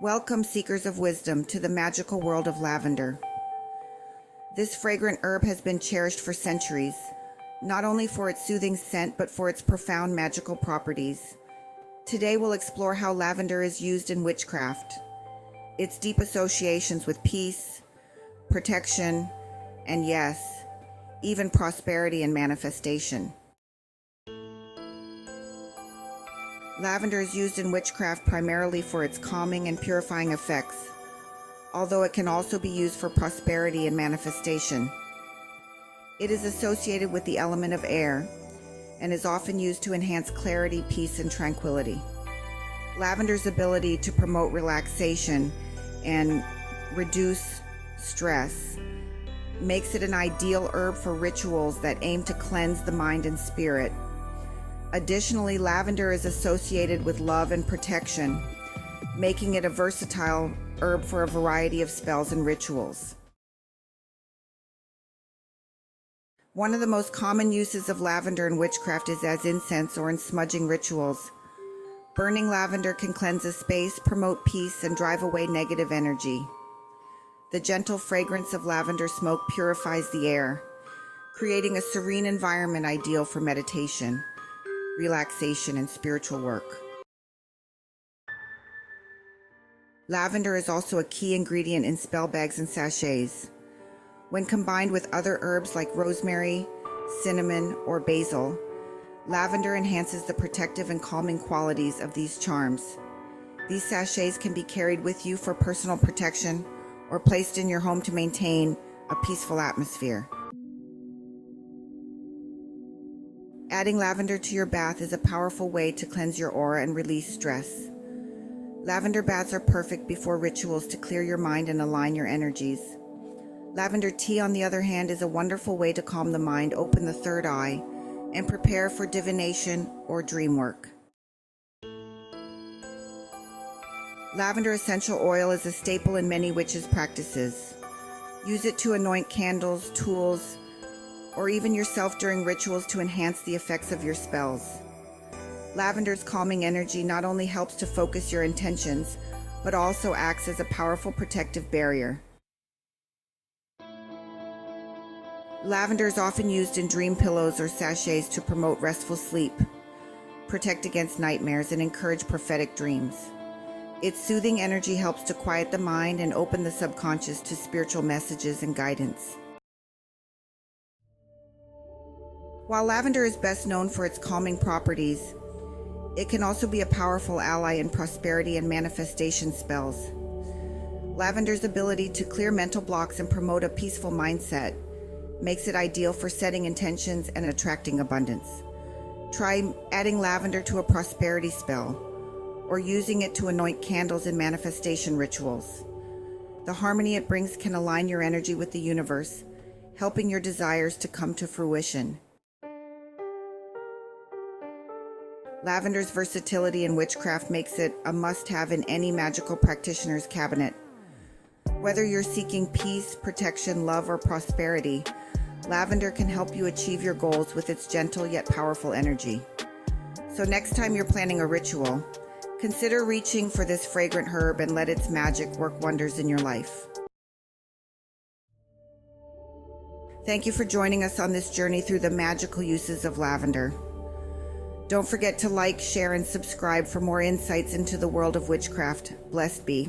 Welcome, seekers of wisdom, to the magical world of lavender. This fragrant herb has been cherished for centuries, not only for its soothing scent, but for its profound magical properties. Today we'll explore how lavender is used in witchcraft, its deep associations with peace, protection, and yes, even prosperity and manifestation. Lavender is used in witchcraft primarily for its calming and purifying effects, although it can also be used for prosperity and manifestation. It is associated with the element of air and is often used to enhance clarity, peace, and tranquility. Lavender's ability to promote relaxation and reduce stress makes it an ideal herb for rituals that aim to cleanse the mind and spirit. Additionally, lavender is associated with love and protection, making it a versatile herb for a variety of spells and rituals. One of the most common uses of lavender in witchcraft is as incense or in smudging rituals. Burning lavender can cleanse a space, promote peace, and drive away negative energy. The gentle fragrance of lavender smoke purifies the air, creating a serene environment ideal for meditation, relaxation, and spiritual work. Lavender is also a key ingredient in spell bags and sachets. When combined with other herbs like rosemary, cinnamon, or basil, lavender enhances the protective and calming qualities of these charms. These sachets can be carried with you for personal protection or placed in your home to maintain a peaceful atmosphere. Adding lavender to your bath is a powerful way to cleanse your aura and release stress. Lavender baths are perfect before rituals to clear your mind and align your energies. Lavender tea, on the other hand, is a wonderful way to calm the mind, open the third eye, and prepare for divination or dream work. Lavender essential oil is a staple in many witches' practices. Use it to anoint candles, tools, or even yourself during rituals to enhance the effects of your spells. Lavender's calming energy not only helps to focus your intentions, but also acts as a powerful protective barrier. Lavender is often used in dream pillows or sachets to promote restful sleep, protect against nightmares, and encourage prophetic dreams. Its soothing energy helps to quiet the mind and open the subconscious to spiritual messages and guidance. While lavender is best known for its calming properties, it can also be a powerful ally in prosperity and manifestation spells. Lavender's ability to clear mental blocks and promote a peaceful mindset makes it ideal for setting intentions and attracting abundance. Try adding lavender to a prosperity spell or using it to anoint candles in manifestation rituals. The harmony it brings can align your energy with the universe, helping your desires to come to fruition. Lavender's versatility in witchcraft makes it a must-have in any magical practitioner's cabinet. Whether you're seeking peace, protection, love, or prosperity, lavender can help you achieve your goals with its gentle yet powerful energy. So next time you're planning a ritual, consider reaching for this fragrant herb and let its magic work wonders in your life. Thank you for joining us on this journey through the magical uses of lavender. Don't forget to like, share, and subscribe for more insights into the world of witchcraft. Blessed be.